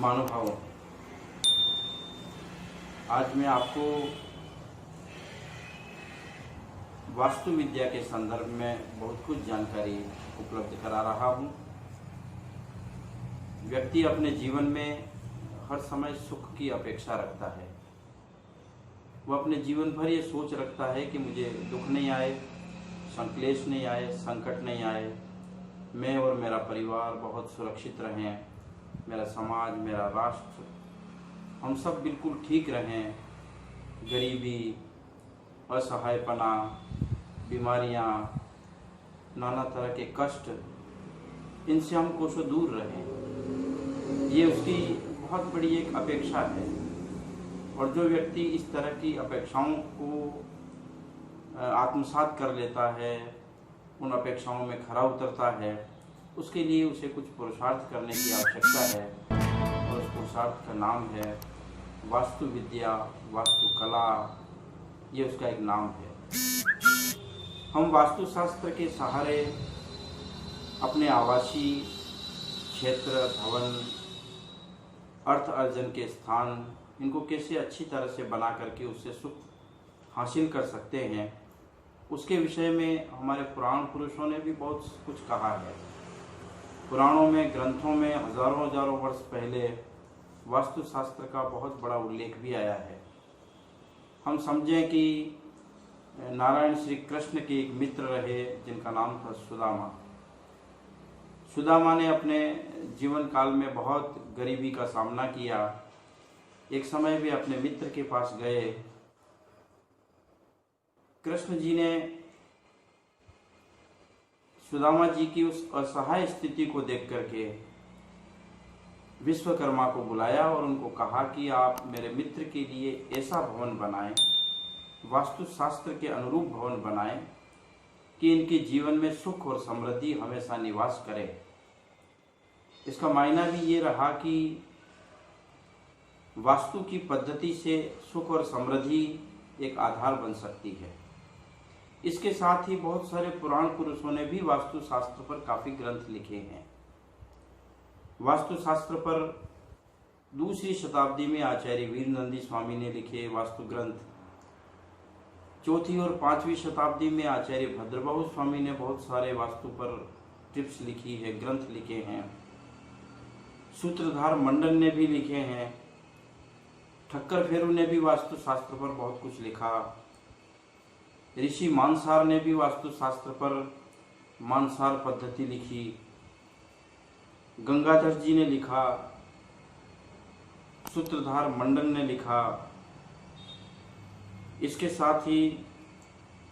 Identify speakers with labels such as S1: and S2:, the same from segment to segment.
S1: महानुभावों, आज मैं आपको वास्तु विद्या के संदर्भ में बहुत कुछ जानकारी उपलब्ध करा रहा हूँ। व्यक्ति अपने जीवन में हर समय सुख की अपेक्षा रखता है। वह अपने जीवन भर ये सोच रखता है कि मुझे दुख नहीं आए, संक्लेश नहीं आए, संकट नहीं आए, मैं और मेरा परिवार बहुत सुरक्षित रहें, मेरा समाज, मेरा राष्ट्र, हम सब बिल्कुल ठीक रहें। गरीबी, असहायपना, बीमारियां, नाना तरह के कष्ट, इनसे हम कोसों दूर रहें, ये उसकी बहुत बड़ी एक अपेक्षा है। और जो व्यक्ति इस तरह की अपेक्षाओं को आत्मसात कर लेता है, उन अपेक्षाओं में खरा उतरता है, उसके लिए उसे कुछ पुरुषार्थ करने की आवश्यकता है। और उस पुरुषार्थ का नाम है वास्तु विद्या, वास्तुकला, ये उसका एक नाम है। हम वास्तुशास्त्र के सहारे अपने आवासीय क्षेत्र, भवन, अर्थ अर्जन के स्थान, इनको कैसे अच्छी तरह से बना करके उससे सुख हासिल कर सकते हैं, उसके विषय में हमारे पुराण पुरुषों ने भी बहुत कुछ कहा है। पुराणों में, ग्रंथों में हजारों वर्ष पहले वास्तुशास्त्र का बहुत बड़ा उल्लेख भी आया है। हम समझें कि नारायण श्री कृष्ण के एक मित्र रहे जिनका नाम था सुदामा। सुदामा ने अपने जीवन काल में बहुत गरीबी का सामना किया। एक समय भी अपने मित्र के पास गए। कृष्ण जी ने सुदामा जी की उस असहाय स्थिति को देख करके विश्वकर्मा को बुलाया और उनको कहा कि आप मेरे मित्र के लिए ऐसा भवन बनाएं, वास्तुशास्त्र के अनुरूप भवन बनाएं कि इनके जीवन में सुख और समृद्धि हमेशा निवास करे। इसका मायना भी ये रहा कि वास्तु की पद्धति से सुख और समृद्धि एक आधार बन सकती है। इसके साथ ही बहुत सारे पुराण पुरुषों ने भी वास्तुशास्त्र पर काफ़ी ग्रंथ लिखे हैं। वास्तुशास्त्र पर दूसरी शताब्दी में आचार्य वीरनंदी स्वामी ने लिखे वास्तु ग्रंथ, चौथी और पांचवी शताब्दी में आचार्य भद्रबाहु स्वामी ने बहुत सारे वास्तु पर टिप्स लिखी है, ग्रंथ लिखे हैं। सूत्रधार मंडन ने भी लिखे हैं। ठक्कर फेरू ने भी वास्तुशास्त्र पर बहुत कुछ लिखा। ऋषि मानसार ने भी वास्तुशास्त्र पर मानसार पद्धति लिखी। गंगाधर जी ने लिखा, सूत्रधार मंडन ने लिखा। इसके साथ ही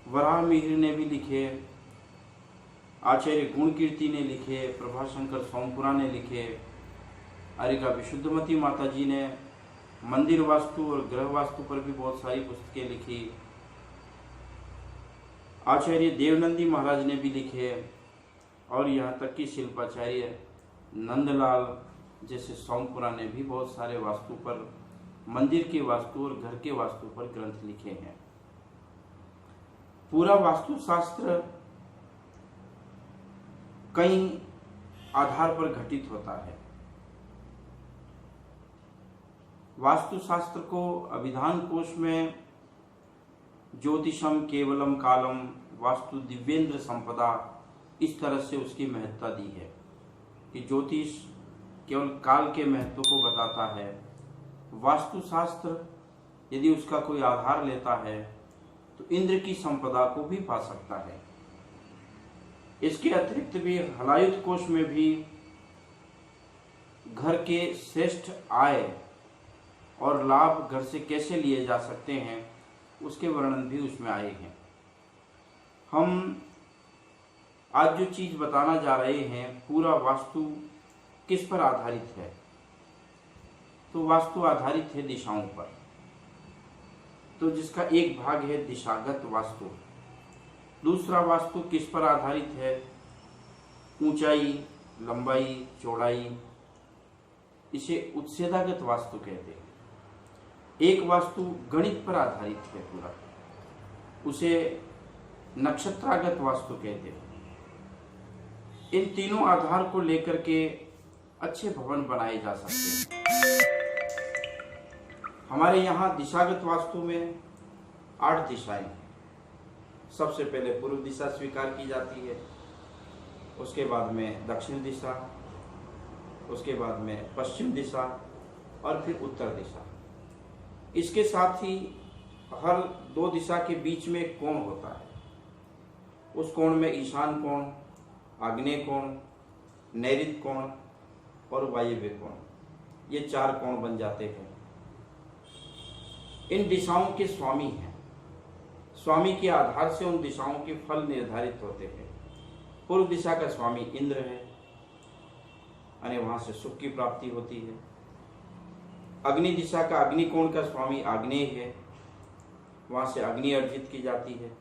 S1: वराह मिहिर ने भी लिखे, आचार्य गुणकीर्ति ने लिखे, प्रभाशंकर सोमपुरा ने लिखे, अरिका विशुद्धमती माता जी ने मंदिर वास्तु और ग्रह वास्तु पर भी बहुत सारी पुस्तकें लिखी। आचार्य देवनंदी महाराज ने भी लिखे और यहाँ तक कि शिल्पाचार्य नंदलाल जैसे सोमपुरा ने भी बहुत सारे वास्तु पर, मंदिर के वास्तु और घर के वास्तु पर ग्रंथ लिखे हैं। पूरा वास्तुशास्त्र कई आधार पर घटित होता है। वास्तुशास्त्र को अभिधान कोश में ज्योतिषम केवलम कालम वास्तु दिव्येंद्र संपदा, इस तरह से उसकी महत्ता दी है कि ज्योतिष केवल काल के महत्व को बताता है। वास्तुशास्त्र यदि उसका कोई आधार लेता है तो इंद्र की संपदा को भी पा सकता है। इसके अतिरिक्त भी हलायुत कोश में भी घर के श्रेष्ठ आय और लाभ घर से कैसे लिए जा सकते हैं, उसके वर्णन भी उसमें आए हैं। हम आज जो चीज बताना जा रहे हैं, पूरा वास्तु किस पर आधारित है? तो वास्तु आधारित है दिशाओं पर। तो जिसका एक भाग है दिशागत वास्तु। दूसरा वास्तु किस पर आधारित है? ऊंचाई, लंबाई, चौड़ाई, इसे उत्सेदागत वास्तु कहते हैं। एक वास्तु गणित पर आधारित है पूरा, उसे नक्षत्रागत वास्तु कहते हैं। इन तीनों आधार को लेकर के अच्छे भवन बनाए जा सकते हैं। हमारे यहाँ दिशागत वास्तु में 8 दिशाएं हैं। सबसे पहले पूर्व दिशा स्वीकार की जाती है, उसके बाद में दक्षिण दिशा, उसके बाद में पश्चिम दिशा और फिर उत्तर दिशा। इसके साथ ही हर 2 दिशा के बीच में एक कोण होता है। उस कोण में ईशान कोण, आग्नेय कोण, नैऋत्य कोण और वायव्य कोण, ये 4 कोण बन जाते हैं। इन दिशाओं के स्वामी हैं। स्वामी के आधार से उन दिशाओं के फल निर्धारित होते हैं। पूर्व दिशा का स्वामी इंद्र है, यानी वहां से सुख की प्राप्ति होती है। अग्नि दिशा का अग्निकोण का स्वामी आग्नेय है, वहां से अग्नि अर्जित की जाती है।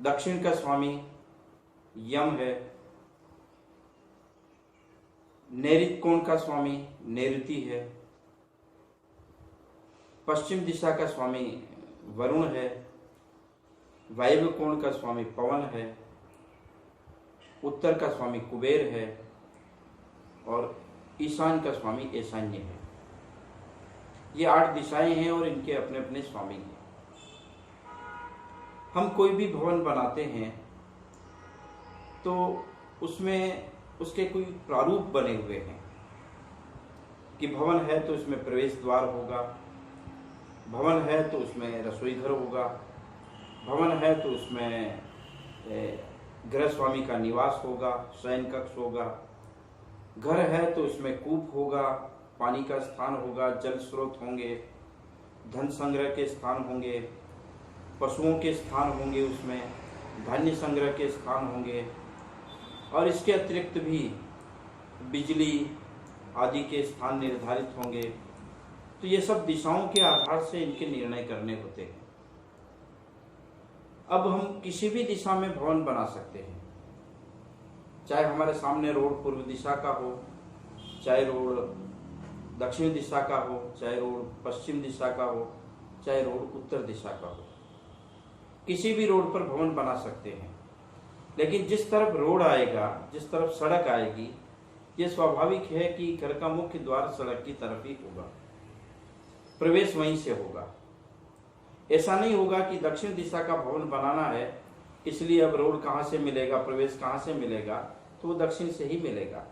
S1: दक्षिण का स्वामी यम है। नैऋत्य कोण का स्वामी नैऋति है। पश्चिम दिशा का स्वामी वरुण है। वायव्य कोण का स्वामी पवन है। उत्तर का स्वामी कुबेर है और ईशान का स्वामी ईशान्य है। ये 8 दिशाएं हैं और इनके अपने अपने स्वामी हैं। हम कोई भी भवन बनाते हैं तो उसमें उसके कोई प्रारूप बने हुए हैं कि भवन है तो उसमें प्रवेश द्वार होगा, भवन है तो उसमें रसोई घर होगा, भवन है तो उसमें गृह स्वामी का निवास होगा, शयन कक्ष होगा, घर है तो उसमें कूप होगा, पानी का स्थान होगा, जल स्रोत होंगे, धन संग्रह के स्थान होंगे, पशुओं के स्थान होंगे, उसमें धान्य संग्रह के स्थान होंगे और इसके अतिरिक्त भी बिजली आदि के स्थान निर्धारित होंगे। तो ये सब दिशाओं के आधार से इनके निर्णय करने होते हैं। अब हम किसी भी दिशा में भवन बना सकते हैं, चाहे हमारे सामने रोड पूर्व दिशा का हो, चाहे रोड दक्षिण दिशा का हो, चाहे रोड पश्चिम दिशा का हो, चाहे रोड उत्तर दिशा का हो। किसी भी रोड पर भवन बना सकते हैं, लेकिन जिस तरफ रोड आएगा, जिस तरफ सड़क आएगी, ये स्वाभाविक है कि घर का मुख्य द्वार सड़क की तरफ ही होगा, प्रवेश वहीं से होगा। ऐसा नहीं होगा कि दक्षिण दिशा का भवन बनाना है इसलिए अब रोड कहाँ से मिलेगा, प्रवेश कहाँ से मिलेगा, तो वो दक्षिण से ही मिलेगा।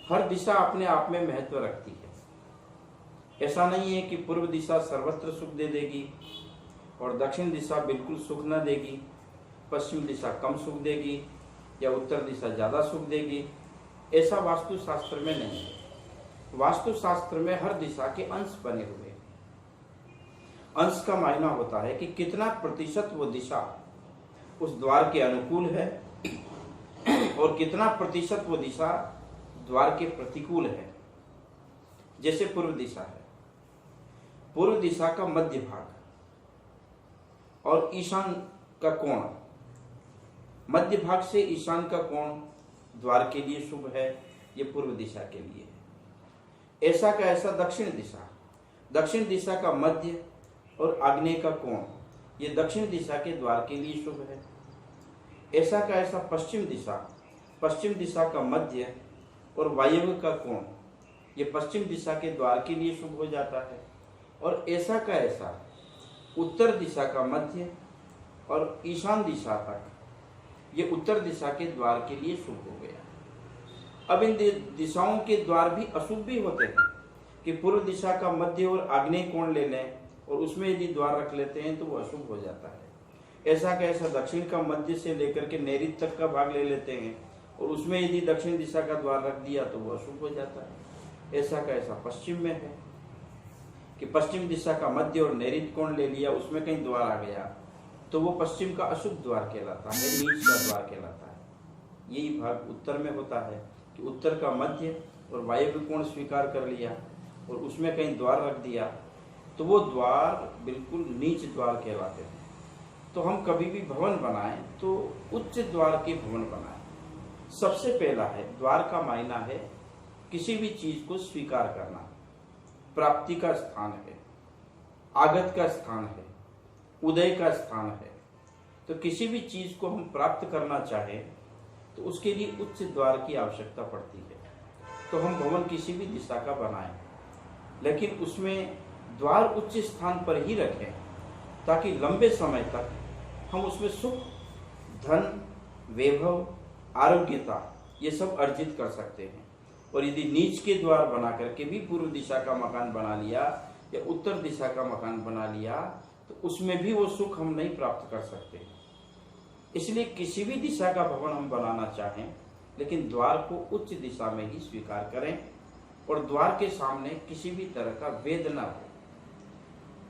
S1: हर दिशा अपने आप में महत्व रखती है। ऐसा नहीं है कि पूर्व दिशा सर्वत्र सुख दे देगी और दक्षिण दिशा बिल्कुल सुख न देगी, पश्चिम दिशा कम सुख देगी या उत्तर दिशा ज़्यादा सुख देगी। ऐसा वास्तुशास्त्र में नहीं है। वास्तुशास्त्र में हर दिशा के अंश बने हुए हैं। अंश का मायना होता है कि कितना प्रतिशत वो दिशा उस द्वार के अनुकूल है और कितना प्रतिशत वो दिशा द्वार के प्रतिकूल है। जैसे पूर्व दिशा है, पूर्व दिशा का मध्य भाग और ईशान का कोण, मध्य भाग से ईशान का कोण द्वार के लिए शुभ है, ये पूर्व दिशा के लिए है। ऐसा का ऐसा दक्षिण दिशा, दक्षिण दिशा का मध्य और आग्नेय का कोण, ये दक्षिण दिशा के द्वार के लिए शुभ है। ऐसा का ऐसा पश्चिम दिशा, पश्चिम दिशा का मध्य और वायव्य का कोण, ये पश्चिम दिशा के द्वार के लिए शुभ हो जाता है। और ऐसा का ऐसा उत्तर दिशा का मध्य और ईशान दिशा तक, ये उत्तर दिशा के द्वार के लिए शुभ हो गया। अब इन दिशाओं के द्वार भी अशुभ भी होते हैं कि पूर्व दिशा का मध्य और आग्नेय कोण ले लें और उसमें यदि द्वार रख लेते हैं तो वो अशुभ हो जाता है। ऐसा का ऐसा दक्षिण का मध्य से लेकर के नैऋत्य तक का भाग ले लेते हैं और उसमें यदि दक्षिण दिशा का द्वार रख दिया तो वो अशुभ हो जाता है। ऐसा का ऐसा पश्चिम में है कि पश्चिम दिशा का मध्य और नैऋत्य कोण ले लिया, उसमें कहीं द्वार आ गया तो वो पश्चिम का अशुभ द्वार कहलाता है, नीच का द्वार कहलाता है। यही भाग उत्तर में होता है कि उत्तर का मध्य और वायव्य कोण स्वीकार कर लिया और उसमें कहीं द्वार रख दिया तो वो द्वार बिल्कुल नीच द्वार कहलाते हैं। तो हम कभी भी भवन बनाएं तो उच्च द्वार के भवन बनाएं। सबसे पहला है, द्वार का मायना है किसी भी चीज को स्वीकार करना, प्राप्ति का स्थान है, आगत का स्थान है, उदय का स्थान है। तो किसी भी चीज को हम प्राप्त करना चाहें तो उसके लिए उच्च द्वार की आवश्यकता पड़ती है। तो हम भवन किसी भी दिशा का बनाएं, लेकिन उसमें द्वार उच्च स्थान पर ही रखें ताकि लंबे समय तक हम उसमें सुख, धन, वैभव, आरोग्यता ये सब अर्जित कर सकते हैं। और यदि नीच के द्वार बना करके भी पूर्व दिशा का मकान बना लिया या उत्तर दिशा का मकान बना लिया तो उसमें भी वो सुख हम नहीं प्राप्त कर सकते। इसलिए किसी भी दिशा का भवन हम बनाना चाहें लेकिन द्वार को उच्च दिशा में ही स्वीकार करें और द्वार के सामने किसी भी तरह का वेद न हो,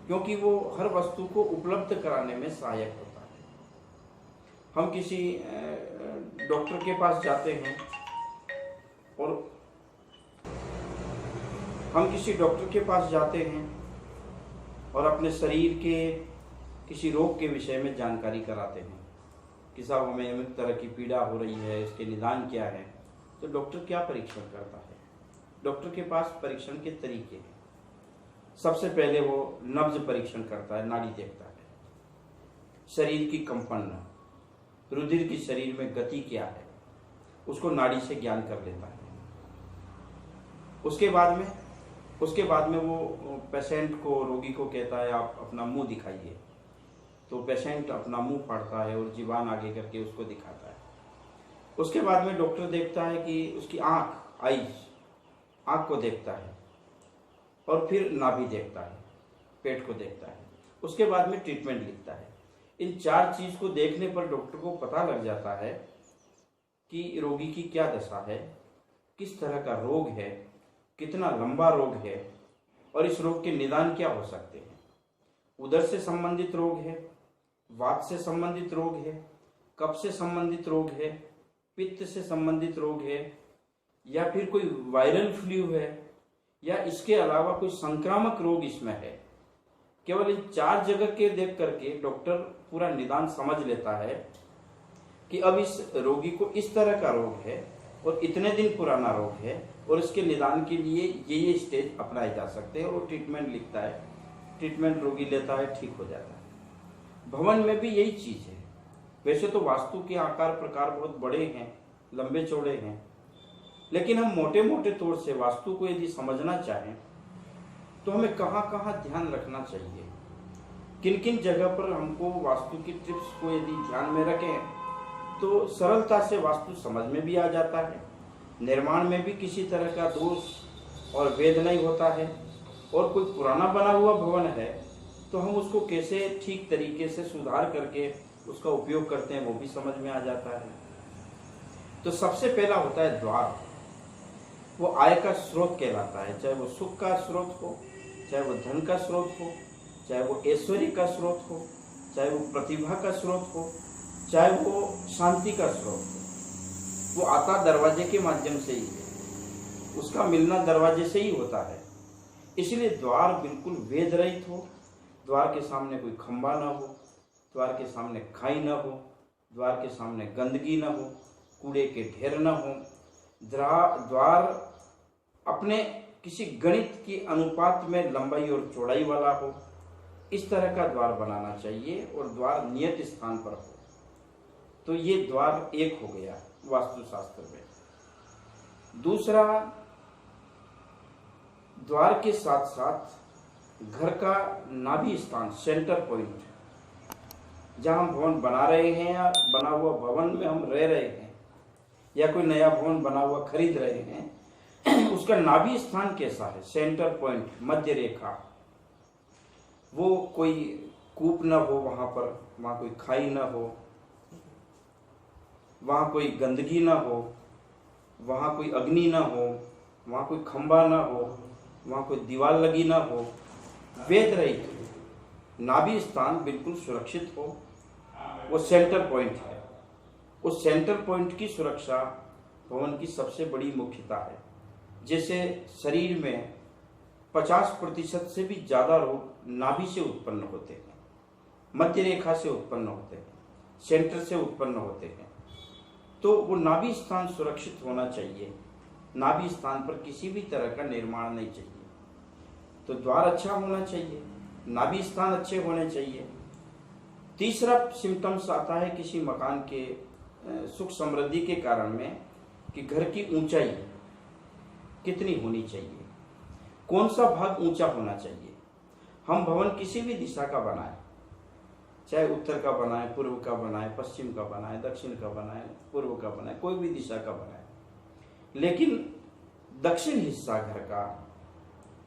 S1: क्योंकि वो हर वस्तु को उपलब्ध कराने में सहायक होता है। हम किसी डॉक्टर के पास जाते हैं और अपने शरीर के किसी रोग के विषय में जानकारी कराते हैं कि साहब हमें अमुक तरह की पीड़ा हो रही है, इसके निदान क्या है। तो डॉक्टर क्या परीक्षण करता है? डॉक्टर के पास परीक्षण के तरीके हैं। सबसे पहले वो नब्ज परीक्षण करता है, नाड़ी देखता है, शरीर की कंपन, रुधिर की शरीर में गति क्या है, उसको नाड़ी से ज्ञान कर लेता है। उसके बाद में वो पेशेंट को, रोगी को कहता है आप अपना मुंह दिखाइए। तो पेशेंट अपना मुंह फाड़ता है और जीवान आगे करके उसको दिखाता है। उसके बाद में डॉक्टर देखता है कि उसकी आँख को देखता है और फिर नाभि देखता है, पेट को देखता है। उसके बाद में ट्रीटमेंट लिखता है। इन 4 चीज को देखने पर डॉक्टर को पता लग जाता है कि रोगी की क्या दशा है, किस तरह का रोग है, कितना लंबा रोग है और इस रोग के निदान क्या हो सकते हैं। उदर से संबंधित रोग है, वात से संबंधित रोग है, कफ से संबंधित रोग है, पित्त से संबंधित रोग है, या फिर कोई वायरल फ्लू है, या इसके अलावा कोई संक्रामक रोग इसमें है। केवल इन 4 जगह के देख करके डॉक्टर पूरा निदान समझ लेता है कि अब इस रोगी को इस तरह का रोग है और इतने दिन पुराना रोग है और इसके निदान के लिए ये स्टेज अपनाए जा सकते हैं। और वो ट्रीटमेंट लिखता है, ट्रीटमेंट रोगी लेता है, ठीक हो जाता है। भवन में भी यही चीज है। वैसे तो वास्तु के आकार प्रकार बहुत बड़े हैं, लंबे चौड़े हैं, लेकिन हम मोटे मोटे तौर से वास्तु को यदि समझना चाहें तो हमें कहाँ कहाँ ध्यान रखना चाहिए, किन किन जगह पर हमको वास्तु की टिप्स को यदि ध्यान में रखें तो सरलता से वास्तु समझ में भी आ जाता है, निर्माण में भी किसी तरह का दोष और वेद नहीं होता है, और कोई पुराना बना हुआ भवन है तो हम उसको कैसे ठीक तरीके से सुधार करके उसका उपयोग करते हैं वो भी समझ में आ जाता है। तो सबसे पहला होता है द्वार। वो आय का स्रोत कहलाता है, चाहे वो सुख का स्रोत हो, चाहे वो धन का स्रोत हो, चाहे वो ऐश्वर्य का स्रोत हो, चाहे वो प्रतिभा का स्रोत हो, चाहे वो शांति का स्रोत हो। वो आता दरवाजे के माध्यम से ही है, उसका मिलना दरवाजे से ही होता है। इसलिए द्वार बिल्कुल वेद रहित हो, द्वार के सामने कोई खंबा ना हो, द्वार के सामने खाई ना हो, द्वार के सामने गंदगी ना हो, कूड़े के ढेर ना हो, द्वार अपने किसी गणित के अनुपात में लंबाई और चौड़ाई वाला हो, इस तरह का द्वार बनाना चाहिए और द्वार नियत स्थान पर हो। तो ये द्वार एक हो गया वास्तुशास्त्र में। दूसरा, द्वार के साथ साथ घर का नाभि स्थान, सेंटर पॉइंट, जहां हम भवन बना रहे हैं या बना हुआ भवन में हम रह रहे हैं या कोई नया भवन बना हुआ खरीद रहे हैं, उसका नाभि स्थान कैसा है, सेंटर पॉइंट, मध्य रेखा। वो कोई कूप न हो वहां पर, वहां कोई खाई न हो, वहां कोई गंदगी ना हो, वहां कोई अग्नि ना हो, वहां कोई खंबा ना हो, वहां कोई दीवार लगी ना हो, वेद रहित हो, नाभि स्थान बिल्कुल सुरक्षित हो। वो सेंटर पॉइंट है। उस सेंटर पॉइंट की सुरक्षा भवन की सबसे बड़ी मुख्यता है। जैसे शरीर में 50% से भी ज्यादा रोग नाभि से उत्पन्न होते हैं, मध्य रेखा से उत्पन्न होते हैं, सेंटर से उत्पन्न होते हैं। तो वो नाभि स्थान सुरक्षित होना चाहिए। नाभि स्थान पर किसी भी तरह का निर्माण नहीं चाहिए। तो द्वार अच्छा होना चाहिए, नाभि स्थान अच्छे होने चाहिए। तीसरा सिम्टम्स आता है किसी मकान के सुख समृद्धि के कारण में कि घर की ऊंचाई कितनी होनी चाहिए, कौन सा भाग ऊंचा होना चाहिए। हम भवन किसी भी दिशा का बनाए, चाहे उत्तर का बनाए, पूर्व का बनाए, पश्चिम का बनाए, दक्षिण का बनाए, पूर्व का बनाए, कोई भी दिशा का बनाए, लेकिन दक्षिण हिस्सा घर का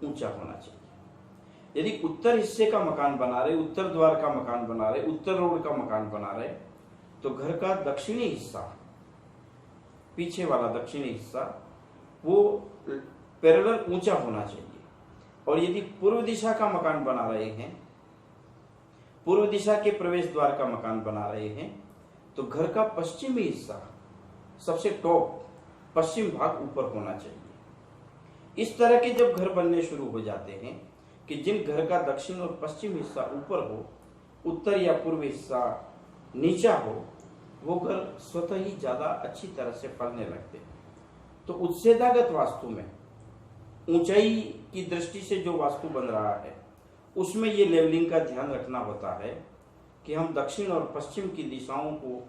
S1: ऊंचा होना चाहिए। यदि उत्तर हिस्से का मकान बना रहे, उत्तर द्वार का मकान बना रहे, उत्तर रोड का मकान बना रहे, तो घर का दक्षिणी हिस्सा, पीछे वाला दक्षिणी हिस्सा वो पैरेलल ऊंचा होना चाहिए। और यदि पूर्व दिशा का मकान बना रहे हैं, पूर्व दिशा के प्रवेश द्वार का मकान बना रहे हैं, तो घर का पश्चिमी हिस्सा, सबसे टॉप पश्चिम भाग ऊपर होना चाहिए। इस तरह के जब घर बनने शुरू हो जाते हैं कि जिन घर का दक्षिण और पश्चिम हिस्सा ऊपर हो, उत्तर या पूर्व हिस्सा नीचा हो, वो घर स्वतः ही ज्यादा अच्छी तरह से फलने लगते हैं। तो उत्सेदागत वास्तु में ऊंचाई की दृष्टि से जो वास्तु बन रहा है, उसमें ये लेवलिंग का ध्यान रखना होता है कि हम दक्षिण और पश्चिम की दिशाओं को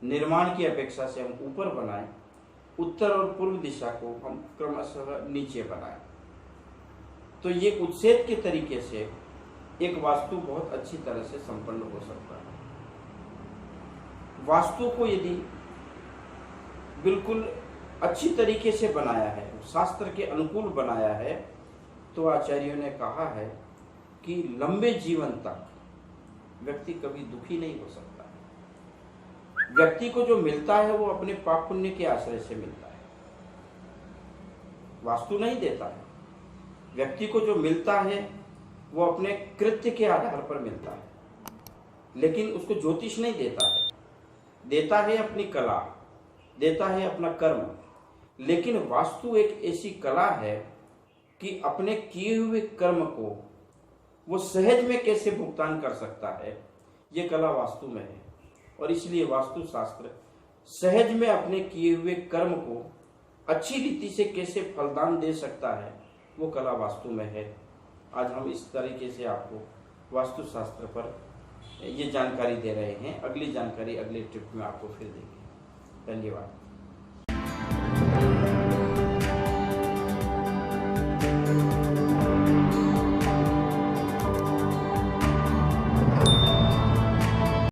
S1: निर्माण की अपेक्षा से हम ऊपर बनाएं, उत्तर और पूर्व दिशा को हम क्रमशः नीचे बनाएं। तो ये उत्सेद के तरीके से एक वास्तु बहुत अच्छी तरह से संपन्न हो सकता है। वास्तु को यदि बिल्कुल अच्छी तरीके से बनाया है, शास्त्र के अनुकूल बनाया है, तो आचार्यों ने कहा है कि लंबे जीवन तक व्यक्ति कभी दुखी नहीं हो सकता है। व्यक्ति को जो मिलता है वो अपने पाप पुण्य के आश्रय से मिलता है, वास्तु नहीं देता है। व्यक्ति को जो मिलता है वो अपने कृत्य के आधार पर मिलता है, लेकिन उसको ज्योतिष नहीं देता है। देता है अपनी कला, देता है अपना कर्म। लेकिन वास्तु एक ऐसी कला है कि अपने किए हुए कर्म को वो सहज में कैसे भुगतान कर सकता है, ये कला वास्तु में है। और इसलिए वास्तु शास्त्र सहज में अपने किए हुए कर्म को अच्छी रीति से कैसे फलदान दे सकता है, वो कला वास्तु में है। आज हम इस तरीके से आपको वास्तु शास्त्र पर ये जानकारी दे रहे हैं। अगली जानकारी अगले ट्रिप में आपको फिर देंगे। धन्यवाद।